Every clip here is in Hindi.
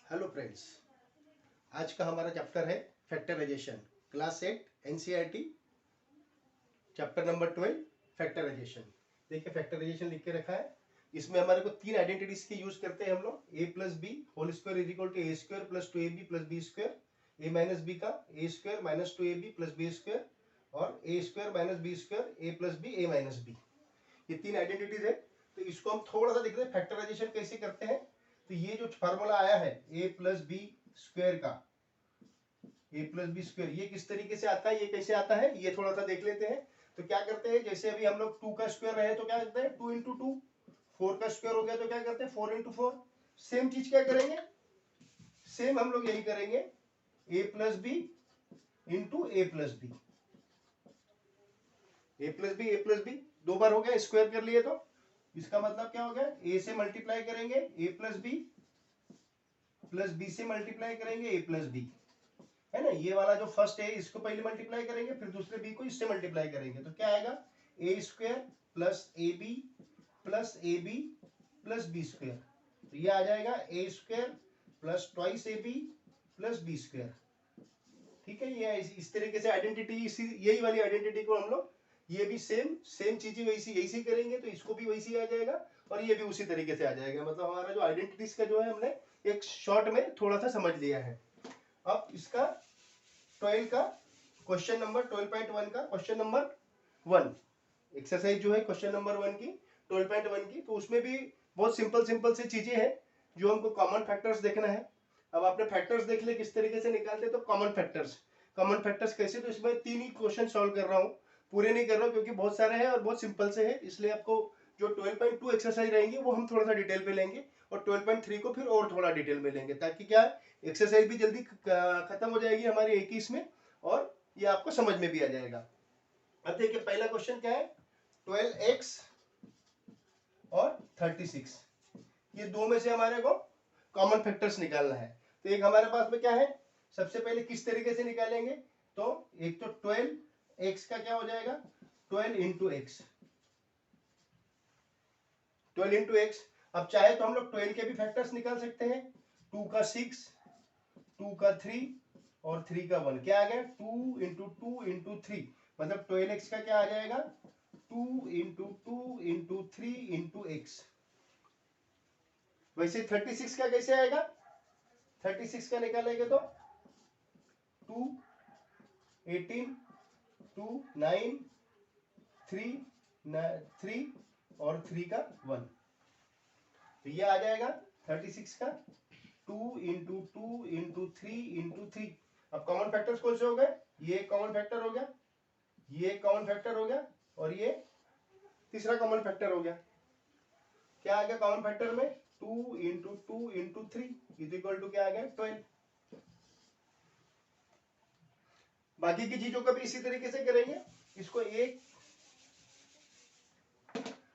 हेलो फ्रेंड्स, आज का हमारा चैप्टर है factorisation. Class 8 NCERT chapter number 12 factorisation. देखिए फैक्टराइजेशन लिख के रखा है। इसमें हमारे को तीन आइडेंटिटीज की यूज करते हैं हम लोग। a plus B whole square is equal to A square plus 2ab plus B square, A minus B का A square minus 2ab plus B square और A square minus B square A plus B A minus B. ये तीन आइडेंटिटीज है। तो इसको हम थोड़ा सा देखते हैं फैक्टराइजेशन कैसे करते हैं। तो ये जो फार्मूला आया है ए प्लस बी स्क्वायर का, ए प्लस बी स्क्वायर, ये किस तरीके से आता है, ये कैसे आता है, ये थोड़ा सा देख लेते हैं। तो क्या करते हैं, जैसे अभी हम लोग 2 का स्क्वायर रहे तो क्या करते हैं 2 इंटू 2, 4 का स्क्वायर हो गया तो क्या करते हैं 4 इंटू 4। सेम चीज क्या करेंगे, सेम हम लोग यही करेंगे, ए प्लस बी इंटू ए प्लस बी, ए प्लस बी दो बार हो गया, स्क्वायर कर लिए तो इसका मतलब क्या हो गया, ए से मल्टीप्लाई करेंगे ए प्लस बी से मल्टीप्लाई करेंगे ए प्लस बी, है ना। ये वाला जो फर्स्ट है इसको पहले मल्टीप्लाई करेंगे, फिर दूसरे बी को इससे मल्टीप्लाई करेंगे तो क्या आएगा, A square plus A B plus B square. तो ये आ जाएगा A square plus twice A B plus B square. ठीक है, ये इस तरीके से आइडेंटिटी, यही वाली आइडेंटिटी को हम लोग ये भी सेम चीजें वैसी ऐसी करेंगे तो इसको भी वैसी आ जाएगा और ये भी उसी तरीके से आ जाएगा। मतलब हमारा जो आइडेंटिटीज का जो है हमने एक शॉर्ट में थोड़ा सा समझ लिया है। अब इसका 12 का क्वेश्चन नंबर 12.1 का क्वेश्चन नंबर 1 एक्सरसाइज जो है क्वेश्चन नंबर 1 की 12.1 की, तो उसमें भी बहुत सिंपल से चीजें हैं जो हमको कॉमन फैक्टर्स देखना है। अब आपने फैक्टर्स देख ले किस तरीके से निकालते हैं। तो कॉमन फैक्टर्स कैसे, तो इसमें 3 ही क्वेश्चन सॉल्व कर रहा हूँ, पूरे नहीं कर रहा हूँ क्योंकि बहुत सारे हैं और बहुत सिंपल से है, इसलिए आपको जो 12.2 एक्सरसाइज रहेंगे वो हम थोड़ा सा डिटेल पे लेंगे और 12.3 को फिर और थोड़ा डिटेल में लेंगे, ताकि क्या एक्सरसाइज भी जल्दी खत्म हो जाएगी हमारी एक ही इसमें और ये आपको समझ में भी आ जाएगा। अब देखिए पहला क्वेश्चन क्या है, 12x और 36, ये दो में से हमारे को कॉमन फैक्टर्स निकालना है। तो एक हमारे पास में क्या है, सबसे पहले किस तरीके से निकालेंगे, तो एक तो 12x का क्या हो जाएगा 12 इंटू एक्स, 12 इंटू एक्स। अब चाहे तो हम लोग 12 के भी फैक्टर्स निकाल सकते हैं, 2 का 6, 2 का 3 और 3 का 1। क्या आ गया 2 इंटू 3, मतलब 12x का क्या आ जाएगा 2 इंटू 3 इंटू एक्स। वैसे 36 का कैसे आएगा, 36 का निकालेंगे तो 2 18 2 9 3 और 3 का 1, तो ये आ जाएगा 36 का 2 इंटू 3। अब कॉमन फैक्टर्स कौन से हो गए, ये कॉमन फैक्टर हो गया, ये कॉमन फैक्टर हो गया और ये तीसरा कॉमन फैक्टर हो गया। क्या आ गया कॉमन फैक्टर में 2 इंटू 3 इज इक्वल टू क्या आ गया 12। बाकी की चीजों का भी इसी तरीके से करेंगे। इसको एक,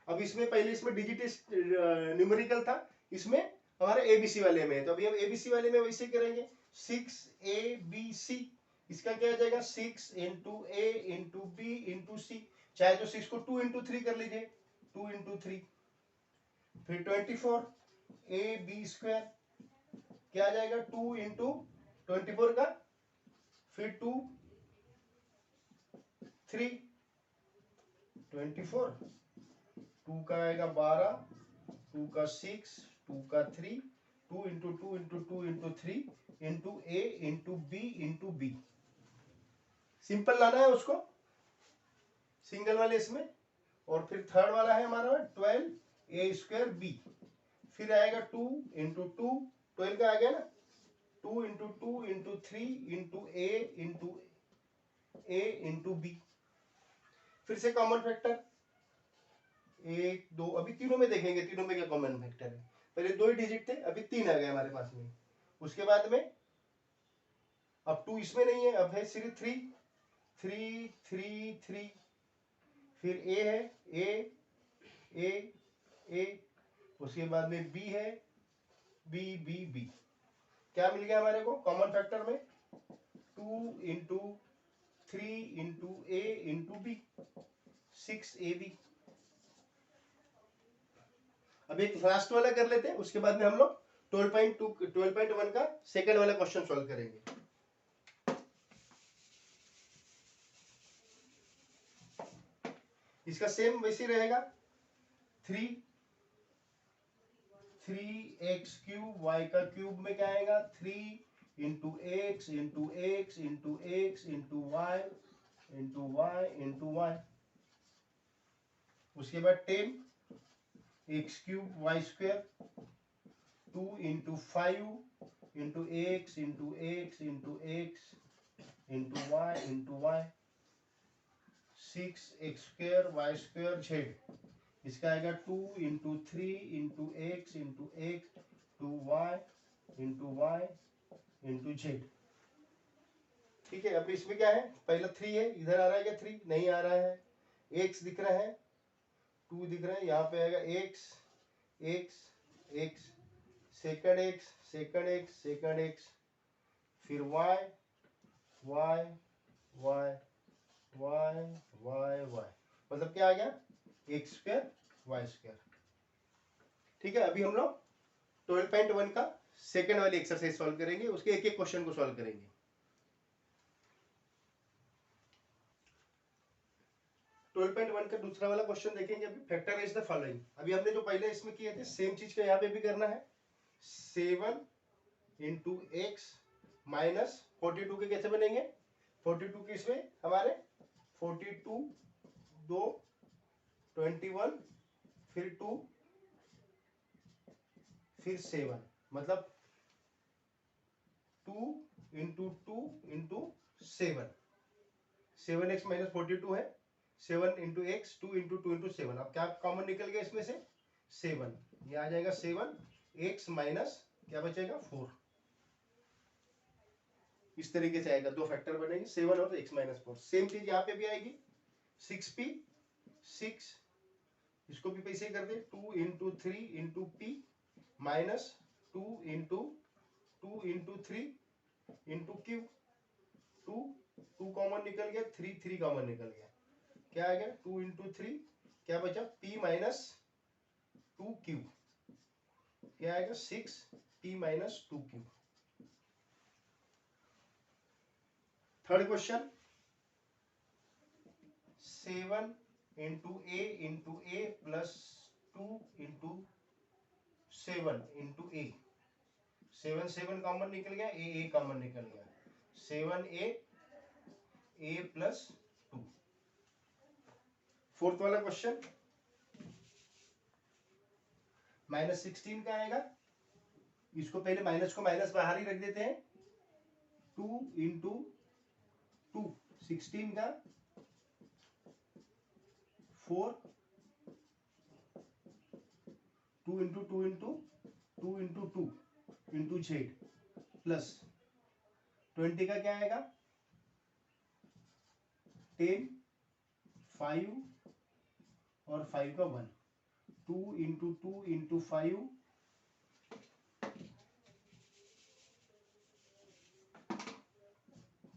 अब इसमें पहले इसमें डिजिट न्यूमेरिकल था, इसमें हमारे एबीसी वाले में है, तो अभी हम एबीसी वाले में वैसे करेंगे 6abc। इसका क्या आ जाएगा 6 into A into B into सी, चाहे तो 6 को 2 इंटू 3 कर लीजिए, 2 इंटू 3, फिर 24 ए बी स्क्वायर, क्या आ जाएगा 2 इंटू 24 का, फिर 2 3 24, 2 का आएगा 12, 2 का 6, 2 का 3, 2 into 3 into A into B. Simple लाना है उसको सिंगल वाले इसमें। और फिर थर्ड वाला है हमारा 12 ए स्क्वायर बी, फिर आएगा 2 इंटू 12 का आ गया ना, 2 into 3 into A into B. फिर से कॉमन फैक्टर 1 2, अभी तीनों में देखेंगे तीनों में क्या कॉमन फैक्टर है। पहले 2 ही डिजिट थे, अभी 3 आ गए हमारे पास में। उसके बाद में अब 2 इसमें नहीं है, अब है सिर्फ 3। फिर ए है, ए, उसके बाद में बी है, बी। क्या मिल गया हमारे को कॉमन फैक्टर में 2 into 3 into A into B, 6ab। अब एक लास्ट वाला कर लेते हैं, उसके बाद में हम लोग 12.1 का सेकंड वाला क्वेश्चन सॉल्व करेंगे। इसका सेम वैसे रहेगा, 3x³ y का क्यूब में क्या आएगा, 3 into x into x into x into y into y into y. उसके बाद 10x³ y², 2 into 5 into x into x into x into y into y, 6x² y² z। इसका आएगा 2 into 3 into x into x to y into y into z. ठीक है, अब इसमें क्या है, पहला 3 है, इधर आ रहा है क्या 3, नहीं आ रहा है, x दिख रहा है, 2 दिख रहा है, यहाँ पे आएगा x x x, second x second x second x, फिर y y y y y y, मतलब क्या आ गया, x² y²। ठीक है, अभी हम लोग 12.1 का सेकंड वाली एक्सरसाइज सॉल्व करेंगे, उसके एक एक क्वेश्चन को सॉल्व करेंगे। ट्वेल्व पॉइंट वन का दूसरा वाला क्वेश्चन देखेंगे अभी। Factorise the following. अभी हमने जो पहले इसमें किए थे सेम चीज का यहाँ पे भी करना है। 7 इंटू एक्स माइनस 42 के कैसे बनेंगे, 42 के इसमें हमारे 42 2 21 फिर 2 फिर 7, मतलब 2 इंटू 2 इंटू 7, 7x माइनस 42 है, 7 इंटू एक्स 2 इंटू 2 इंटू 7। अब क्या कॉमन निकल गया इसमें से, 7, ये आ जाएगा 7x माइनस क्या बचेगा 4। इस तरीके से आएगा, दो फैक्टर बनेंगे 7 और x माइनस 4। सेम चीज यहाँ पे भी आएगी, 6p 6, इसको भी पैसे कर दे 2 into 3 into p minus 2 into 2 into 3 into q, 2 common निकल गया, 3 कॉमन निकल गया, क्या आ गया 2 इंटू 3, क्या बचा p माइनस 2q, क्या आएगा 6p minus 2q। Third question, 7 into a plus 2 into 7 into a, 7 common निकल गया, a कॉमन निकल गया, 7a प्लस 2। फोर्थ वाला क्वेश्चन, माइनस 16 का आएगा, इसको पहले माइनस को माइनस बाहर ही रख देते हैं, 2 इंटू 2 16 का 4, 2 into 2 into 2 into 2 into z plus 20 का क्या आएगा 10 5 और 5 का 1, 2 into 2 into 5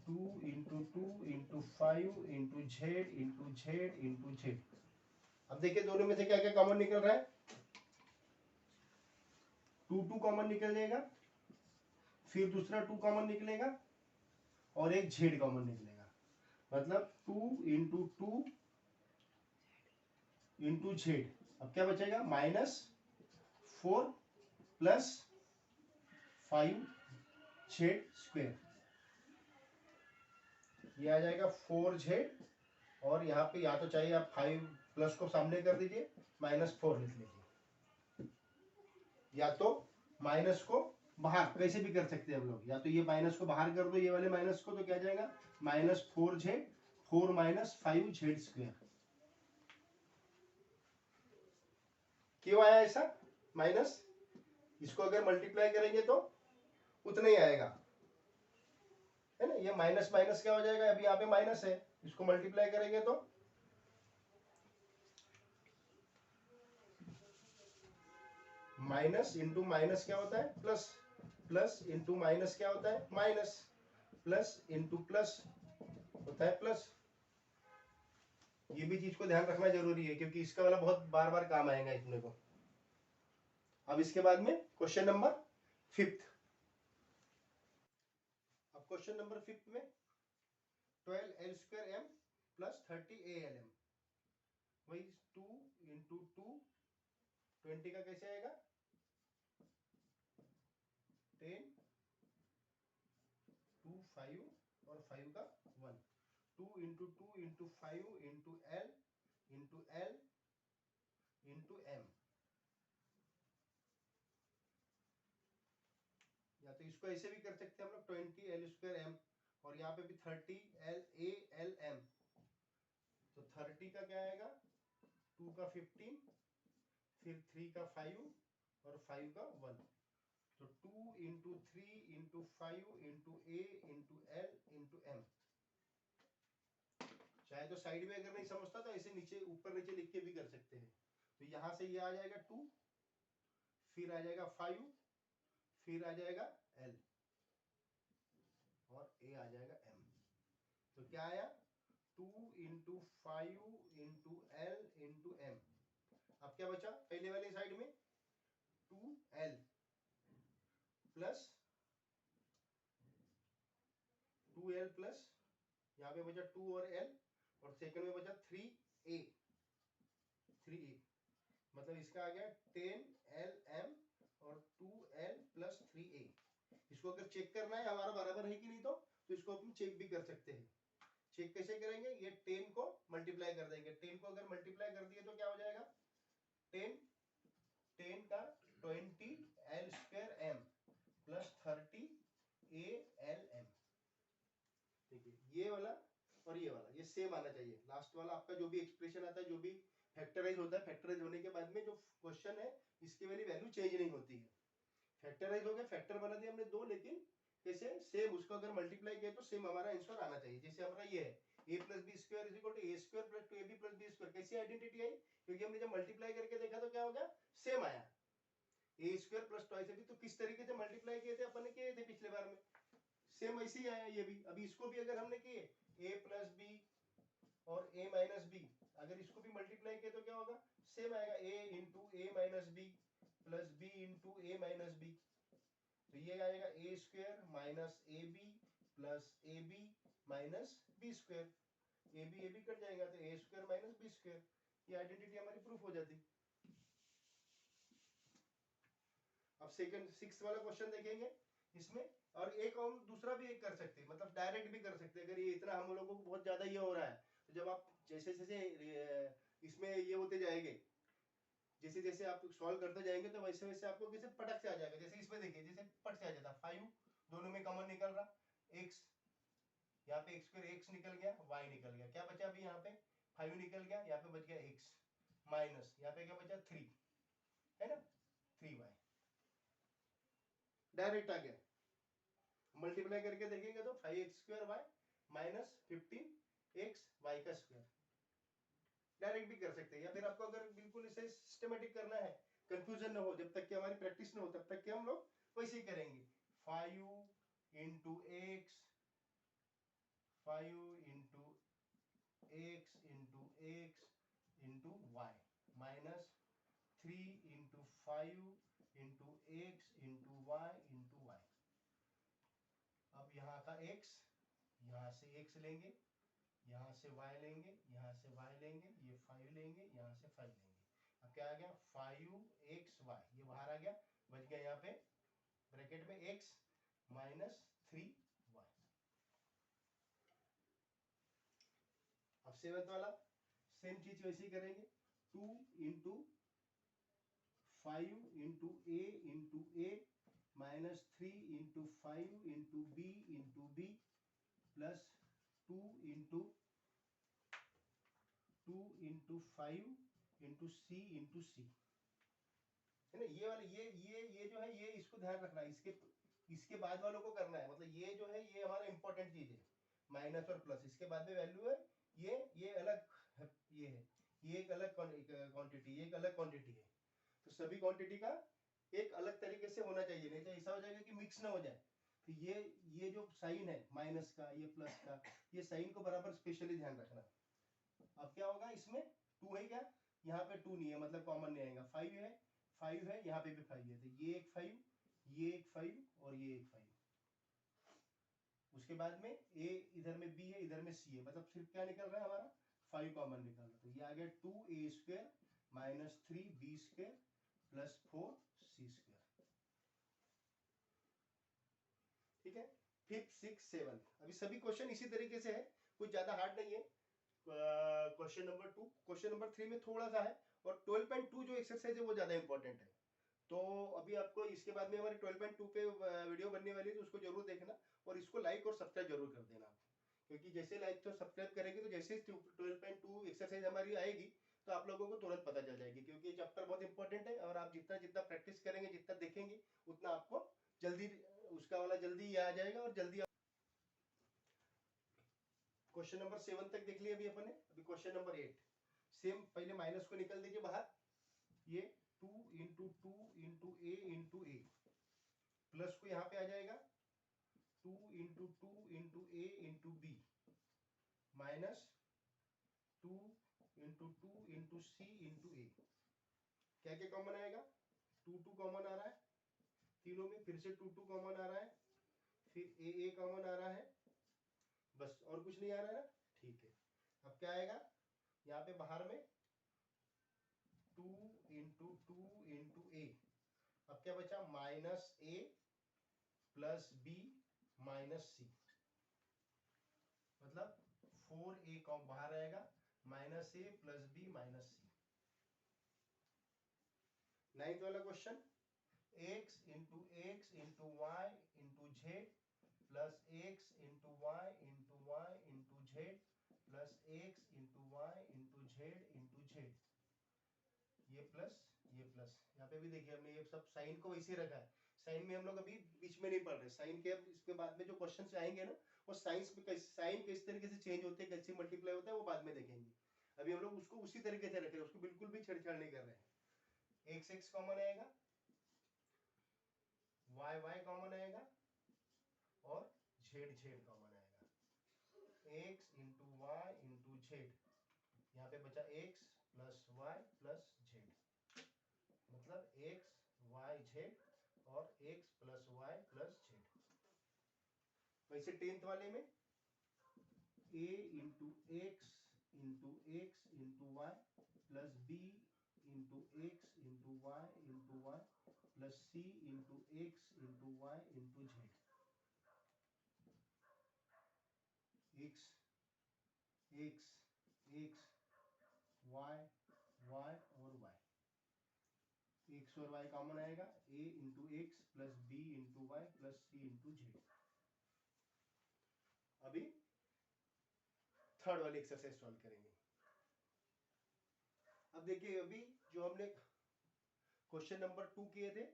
2 into 2 into 5 into z into z into Z. अब देखिए दोनों में से क्या क्या कॉमन निकल रहा है, 2 कॉमन निकल जाएगा, फिर दूसरा 2 कॉमन निकलेगा और एक जेड कॉमन निकलेगा, मतलब 2 इंटू 2 इंटू जेड। अब क्या बचेगा -4 प्लस 5 जेड स्क्वायर, ये आ जाएगा 4z, और यहाँ पे या तो चाहिए आप 5 प्लस को सामने कर दीजिए, -4 लिख लीजिए, या तो माइनस को बाहर कैसे भी कर सकते हैं हम लोग, या तो ये माइनस को बाहर कर दो, ये वाले माइनस को, तो क्या जाएगा -4z 4 माइनस 5z स्क्वायर। क्यों आया ऐसा माइनस, इसको अगर मल्टीप्लाई करेंगे तो उतना ही आएगा, है ना, ये माइनस माइनस क्या हो जाएगा, अभी यहाँ पे माइनस है, इसको मल्टीप्लाई करेंगे तो माइनस इंटू माइनस क्या होता है प्लस, प्लस इंटू माइनस क्या होता है माइनस, प्लस इंटू प्लस होता है प्लस। ये भी चीज को ध्यान रखना जरूरी है, क्योंकि इसका वाला बहुत बार बार काम आएगा इसमें को। अब इसके बाद में क्वेश्चन नंबर फिफ्थ, अब क्वेश्चन नंबर फिफ्थ में 12l² m प्लस 30 ALm, वही 2 इंटू 2 20 का कैसे आएगा 10 2 5 और 5 का 1, 2 into 2 into 5 into L into M, या तो इसको ऐसे भी कर सकते हैं हम लोग 20l² m, और यहाँ पे भी 30 ALM, तो 30 का क्या आएगा 2 का 15, फिर 3 का 5 और 5 का 1, तो 2 into 3 into 5 into A into L into M। चाहे तो साइड में अगर नहीं समझता तो ऐसे नीचे ऊपर नीचे लिख के भी कर सकते हैं। तो यहां से ये आ जाएगा 2, फिर आ जाएगा 5, फिर आ जाएगा L और A आ जाएगा M। तो क्या आया 2 into 5 into L into M। अब क्या बचा पहले वाली साइड में 2L प्लस 2L प्लस यहाँ पे बचा 2 और L, और सेकंड में बचा 3A, मतलब इसका आ गया 10LM और 2L प्लस 3A। इसको अगर चेक करना है हमारा बराबर है कि नहीं तो इसको अपन चेक भी कर सकते हैं। चेक कैसे करेंगे, ये 10 को मल्टीप्लाई कर देंगे, 10 को अगर मल्टीप्लाई कर दिए तो क्या हो जाएगा 10 का 20l² m प्लस 30 ALM। देखिए ये वाला और ये वाला ये सेम आना चाहिए, लास्ट वाला आपका जो भी एक्सप्रेशन आता है, जो भी फैक्टराइज होता है, फैक्टराइज होने के बाद में जो क्वेश्चन है इसकी वाली वैल्यू चेंज नहीं होती है। फैक्टराइज हो गया, फैक्टर बना दिया हमने 2, लेकिन कैसे सेम उसको अगर मल्टीप्लाई किया तो सेम हमारा आंसर आना चाहिए। जैसे हमारा ये है a plus B square is equal to a square plus 2ab plus B square, कैसी आइडेंटिटी आई, क्योंकि हमने जब मल्टीप्लाई करके देखा तो क्या हो गया सेम आया, a square plus twice ab। तो किस तरीके से मल्टीप्लाई किए थे अपन ने, किए थे पिछले बार में, सेम ऐसे ही आया ये भी। अभी इसको भी अगर हमने किए a प्लस बी और a माइनस बी, अगर इसको भी मल्टीप्लाई किए तो क्या होगा सेम आएगा, a into a minus b plus b into a minus b. तो ये आएगा a square minus a B plus A b minus B square, a b cut जाएगा तो a square minus B square. ये आइडेंटिटी हमारी प्रूफ हो जाती। अब सेकंड 6 वाला क्वेश्चन देखेंगे इसमें, और एक हम दूसरा भी एक कर सकते हैं, मतलब डायरेक्ट भी कर सकते हैं। अगर ये इतना हम लोगों को बहुत ज्यादा ये हो रहा है तो जब आप जैसे जैसे इसमें ये होते जाएंगे, जैसे जैसे आप सॉल्व करते जाएंगे तो वैसे वैसे आपको कैसे पटक से आ जाएगा। जैसे इसमें देखिए जैसे पट से आ जाता 5, दोनों में कॉमन निकल रहा, x, यहाँ पे x स्क्वायर x निकल गया, y निकल गया, क्या बचा अभी यहाँ पे 5 निकल गया, यहाँ पे बच गया x माइनस यहाँ पे क्या बचा 3, है ना 3y, डायरेक्ट आ गया। मल्टीप्लाई करके देखेंगे तो 5x² y minus 15x y का स्क्वायर, डायरेक्ट भी कर सकते हैं। या फिर आपको अगर बिल्कुल इसे सिस्टमेटिक करना है, कंफ्यूजन ना हो, जब तक कि हमारी प्रैक्टिस ना हो तब तक कि हम लोग वैसे ही करेंगे 5 into x, 5 into x into x into y minus 3 into 5 into x into y into y। अब यहाँ का x, यहाँ से x लेंगे, यहाँ से y लेंगे, यहाँ से y लेंगे, ये 5 लेंगे, यहाँ से 5 लेंगे। अब क्या आ गया 5xy, ये बाहर आ गया, बच गया यहाँ पे ब्रैकेट में x माइनस 3y। अब सेवंथ वाला सेम चीज वैसे ही करेंगे, 2 into 5 into a minus 3 into 5 into b plus 2 into 5 into c, है ना। ये वाला ये जो है ये इसको ध्यान रखना है, इसके बाद वालों को करना है, मतलब ये जो है ये हमारा इंपॉर्टेंट चीज है, माइनस और प्लस इसके बाद में वैल्यू है, ये अलग ये है, ये एक अलग क्वांटिटी, ये एक अलग क्वांटिटी है। तो सभी क्वांटिटी का एक अलग तरीके से होना चाहिए, नहीं तो ऐसा हो जाएगा कि मिक्स ना हो जाए। तो ये जो साइन है माइनस का, ये प्लस का, ये साइन को बराबर स्पेशली ध्यान रखना। अब क्या होगा इसमें 2 है क्या, यहाँ पे 2 नहीं है, मतलब कॉमन नहीं आएगा, 5 है यहाँ पे भी 5 है, तो ये एक 5 ये एक 5 और ये एक 5। उसके बाद में a इधर में b है, इधर में c है, मतलब सिर्फ क्या निकल रहा है हमारा 5 कॉमन निकल रहा है। तो ये आ गया 2a² minus 3b² plus 4c²। ठीक है, 5th 6th 7th अभी सभी क्वेश्चन इसी तरीके से है, कुछ ज्यादा हार्ड नहीं है। क्वेश्चन नंबर 2, क्वेश्चन नंबर 3 में थोड़ा सा है, और 12.2 जो एक्सरसाइज है वो ज्यादा इंपॉर्टेंट है। तो अभी आपको इसके बाद में हमारी 12.2 पे वीडियो बनने वाली है, तो उसको जरूर देखना और इसको लाइक और सब्सक्राइब जरूर कर देना, क्योंकि जैसे लाइक तो सब्सक्राइब करेंगे तो जैसे 12.2 एक्सरसाइज हमारी आएगी तो आप लोगों को तुरंत पता चल जाएगी, क्योंकि चैप्टर बहुत इंपॉर्टेंट है, और आप जितना जितना प्रैक्टिस करेंगे, जितना देखेंगे, उतना आपको जल्दी उसका वाला जल्दी आ जाएगा और जल्दी। क्वेश्चन नंबर 7 तक देख लिया अभी अपन ने। अभी क्वेश्चन नंबर 8 सेम, पहले माइनस को निकल दीजिए बाहर। ये 2 इंटू 2 इंटू ए प्लस को यहां पे आ जाएगा 2 into 2 into A into B minus 2 into 2 into C into A. क्या क्या कॉमन आएगा? 2 कॉमन आ रहा है तीनों में, फिर से 2 कॉमन आ रहा है, फिर ए कॉमन आ रहा है, बस और कुछ नहीं आ रहा है ना। ठीक है, अब क्या आएगा यहाँ पे बाहर में 2 इंटू 2 इंटू ए। अब क्या बचा? Minus a plus b minus c, मतलब 4a कॉम बाहर आएगा, minus a plus b minus c. 9th वाला question, x into x into y into z plus x into y into z plus x into y into z into z. ये प्लस यहाँ पे भी देखिए हमने ये सब साइन को वैसे रखा है। साइन में हम लोग अभी बीच में नहीं पढ़ रहे साइन के, अब इसके बाद में जो क्वेश्चन आएंगे ना, वो साइंस में साइन किस तरीके से चेंज होते हैं, कैसे मल्टीप्लाई होता है, वो बाद में देखेंगे। अभी हम लोग उसको उसी तरीके से रख रहे हैं, उसको बिल्कुल भी छेड़छाड़ नहीं कर रहे हैं। एक्स एक्स कॉमन आएगा, वाई वाई कॉमन आएगा, और जेड जेड कॉमन आएगा। X into y into z, यहाँ पे बचा x plus y plus z, मतलब एक्स वाई जेड और x plus y plus z. वैसे 10th वाले में a into x into y plus b into x into y plus c into x into y into z. X x x y y और वाई, एक्स और वाई कॉमन आएगा, a into x plus b into y plus c into z. अभी 3rd वाली एक्सरसाइज सॉल्व करेंगे। अब देखिए, अभी जो हमने क्वेश्चन नंबर 2 किए थे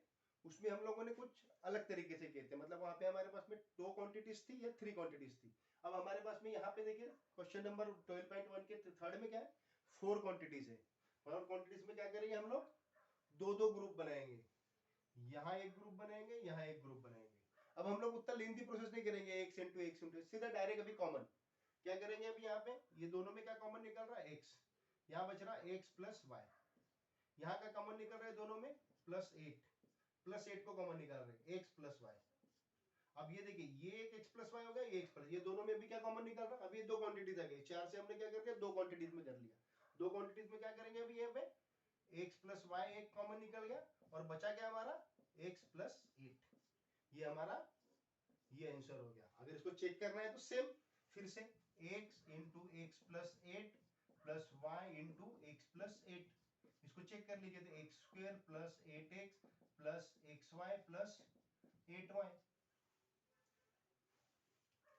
उसमें हम लोगों ने कुछ अलग तरीके से किए थे, मतलब वहां पे हमारे पास में 2 क्वांटिटीज थी या 3 क्वांटिटीज थी। अब हमारे पास में यहाँ पे देखिए क्वेश्चन नंबर 12.1 के 3rd में क्या है, 4 क्वांटिटीज है। 4 क्वांटिटीज में क्या करेंगे हम लोग, दो ग्रुप बनाएंगे, यहाँ एक ग्रुप बनाएंगे, यहाँ एक ग्रुप बनाएंगे। अब हम लोग उतना लेंथी प्रोसेस नहीं करेंगे, एक्स इंटू सीधा डायरेक्ट अभी कॉमन क्या करेंगे। अभी यहाँ पे ये दोनों में क्या कॉमन निकल रहा है, एक्स, यहाँ बच रहा है एक्स प्लस वाई, यहाँ का कॉमन निकल रहा है दोनों में प्लस 8 को कॉमन निकाल रहे हैं, एक्स प्लस वाई। अब ये देखिए, ये एक एक्स प्लस वाई हो गया, ये एक्स प्लस, ये दोनों में भी क्या कॉमन निकल रहा है। अब ये 2 क्वांटिटीज आ गई, 4 से हमने क्या कर दिया, 2 क्वांटिटीज में कर लिया। 2 क्वांटिटीज में क्या करेंगे, अभी यहाँ पे एक्स प्लस वाई एक कॉमन निकल गया, और बचा क्या हमारा, एक्स प्लस 8। ये हमारा ये आंसर हो गया। अगर इसको चेक करना है तो सेम फिर से x into x plus 8 plus y into x plus 8, इसको चेक कर लीजिए, तो x square plus 8x plus x y plus 8y।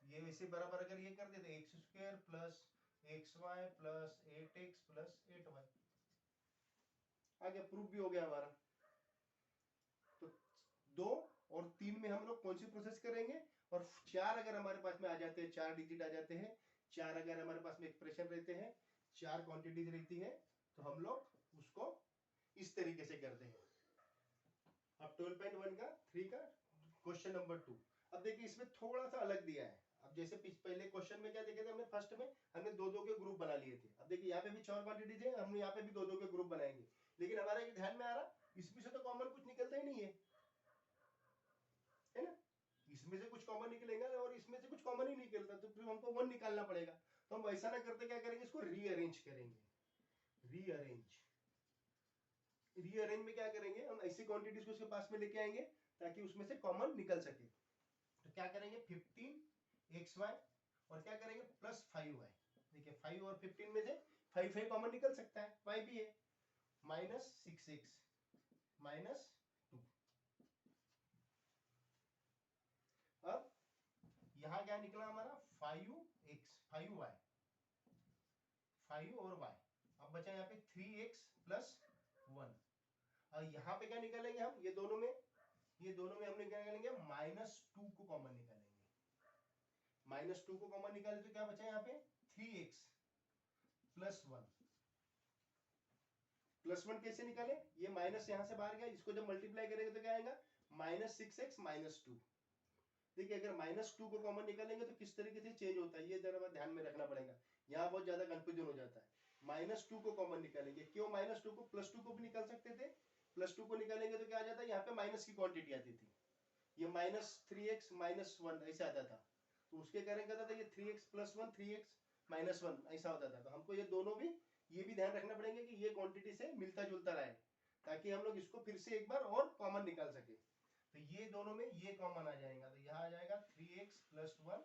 ये वैसे बराबर अगर ये कर देते, x square plus x y plus 8x plus 8y, आगे प्रूफ भी हो गया हमारा। तो 2 और 3 में हम लोग कौन सी प्रोसेस करेंगे, और 4 अगर हमारे पास में आ जाते हैं, 4 डिजिट आ जाते हैं, 4 अगर हमारे पास में एक्सप्रेशन रहते हैं, 4 क्वांटिटीज रहती है, तो हम लोग उसको इस तरीके से करते हैं। अब 12.1 का 3 का क्वेश्चन नंबर 2। अब देखिए इसमें थोड़ा सा अलग दिया है। अब जैसे पहले क्वेश्चन में क्या देखे थे हमने, फर्स्ट में हमने 2-2 के ग्रुप बना लिए थे। अब देखिए यहाँ पे भी 4 क्वांटिटीज है, हम यहाँ पे भी 2-2 के ग्रुप बनाएंगे, लेकिन हमारे ध्यान में आ रहा इसमें से तो कॉमन कुछ निकलता ही नहीं है। कॉमन निकलेगा और इसमें से कुछ कॉमन ही निकलता तो फिर हमको 1 निकालना पड़ेगा। तो हम वैसा ना करते क्या करेंगे, इसको रीअरेंज करेंगे। रीअरेंज में क्या करेंगे, हम ऐसी क्वांटिटीज को उसके पास में लेके आएंगे ताकि उसमें से कॉमन निकल सके। तो क्या करेंगे 15xy और क्या करेंगे प्लस 5y। देखिए 5 और 15 में से 5 कॉमन निकल सकता है, y भी है, माइनस 6x माइनस 2। अब यहां क्या निकला हमारा 5x 5y 5 और y। अब बचा यहाँ पे 3x प्लस 1। और यहाँ पे क्या निकालेंगे हम, ये दोनों में हम निकालेंगे -2 को कॉमन निकालेंगे। -2 को कॉमन निकाले तो क्या बचा यहाँ पे 3x प्लस 1। प्लस 1 कैसे निकाले, ये माइनस यहाँ से बाहर गया, इसको जब मल्टीप्लाई करेंगे तो क्या आएगा -6x माइनस 2। देखिए अगर -2 को कॉमन निकालेंगे तो किस तरीके से चेंज होता है ये जरा ध्यान में रखना पड़ेगा, यहाँ बहुत ज्यादा कंफ्यूजन हो जाता है। -2 को कॉमन निकालेंगे, क्यों -2 को, +2 को भी निकाल सकते थे, +2 को निकालेंगे तो क्या आ जाता है, यहाँ पे माइनस की क्वांटिटी आती थी, ये -3x माइनस 1 ऐसा आता था। तो उसके कारण क्या था, ये 3x प्लस 1 3x माइनस 1 ऐसा होता था। तो हमको ये दोनों भी, ये भी ध्यान रखना पड़ेगा कि ये क्वांटिटी से मिलता जुलता रहे, ताकि हम लोग इसको फिर से एक बार और कॉमन निकाल सके। तो ये दोनों में ये कॉमन आ जाएगा, तो यहाँ आ जाएगा 3x प्लस 1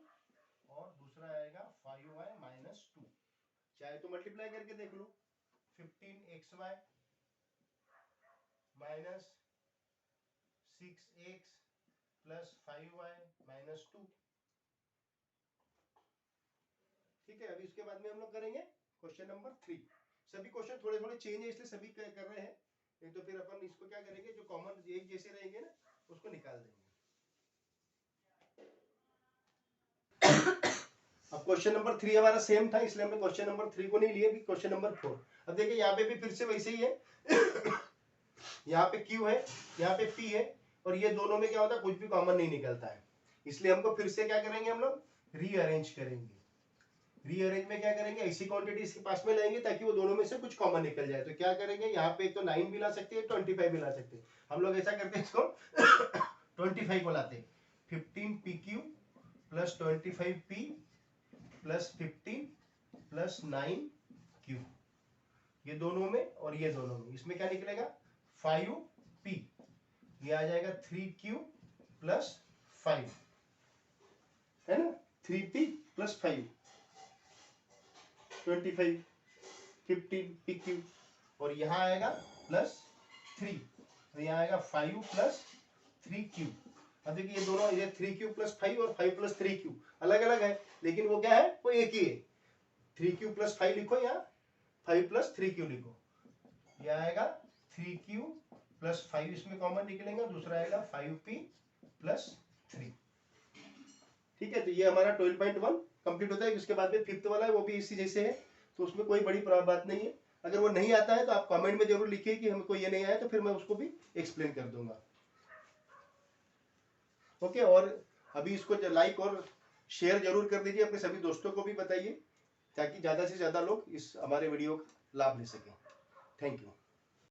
और दूसरा आएगा 5y माइनस 2। चाहे तो मल्टीप्लाई करके देख लो, 15xy minus 6x plus 5y minus 2। ठीक है, अभी इसके बाद में हम लोग करेंगे क्वेश्चन नंबर 3। सभी क्वेश्चन थोड़े थोड़े चेंज है इसलिए सभी कर रहे हैं, नहीं तो फिर अपन इसको क्या करेंगे, जो कॉमन एक जैसे रहेंगे ना उसको निकाल देंगे। अब क्वेश्चन नंबर 3 हमारा सेम था इसलिए हमने क्वेश्चन नंबर 3 को नहीं लिया, क्वेश्चन नंबर 4। अब देखिए यहाँ पे भी फिर से वैसे ही है यहाँ पे Q है, यहाँ पे P है, और ये दोनों में क्या होता है, कुछ भी कॉमन नहीं निकलता है, इसलिए हमको फिर से क्या करेंगे, हम लोग रीअरेंज करेंगे। रीअरेंज में क्या करेंगे, ऐसी क्वांटिटी इसके पास में लाएंगे ताकि वो दोनों में से कुछ कॉमन निकल जाए। तो क्या करेंगे, यहाँ पे एक तो 9 भी ला सकते हैं, 25 भी ला सकते हैं। हम लोग ऐसा करते हैं, इसको 25 को लाते हैं, 15pq plus 25p plus 15 plus 9q, ये दोनों में और ये दोनों में, इसमें क्या निकलेगा 5p, ये आ जाएगा 3q प्लस 5, है ना, 3p प्लस 5 25 15 pq, और यहाँ आएगा प्लस 3, तो यहाँ आएगा 5 प्लस 3q। अब देखिए ये दोनों, ये 3q प्लस 5 और 5 प्लस 3q अलग अलग है, लेकिन वो क्या है, वो एक ही है। 3q प्लस 5 लिखो या 5 प्लस 3q लिखो, ये आएगा 3q प्लस 5, इसमें कॉमन निकलेगा, दूसरा आएगा 5p प्लस 3। ठीक है, तो ये हमारा 12.1 कंप्लीट होता है। इसके बाद में 5th वाला है, वो भी इसी जैसे है, तो उसमें कोई बड़ी बात नहीं है। अगर वो नहीं आता है तो आप कमेंट में जरूर लिखिए कि हमको ये नहीं आया, तो फिर मैं उसको भी एक्सप्लेन कर दूंगा। ओके, और अभी इसको लाइक और शेयर जरूर कर दीजिए, अपने सभी दोस्तों को भी बताइए ताकि ज़्यादा से ज़्यादा लोग इस हमारे वीडियो का लाभ ले सकें। Thank you.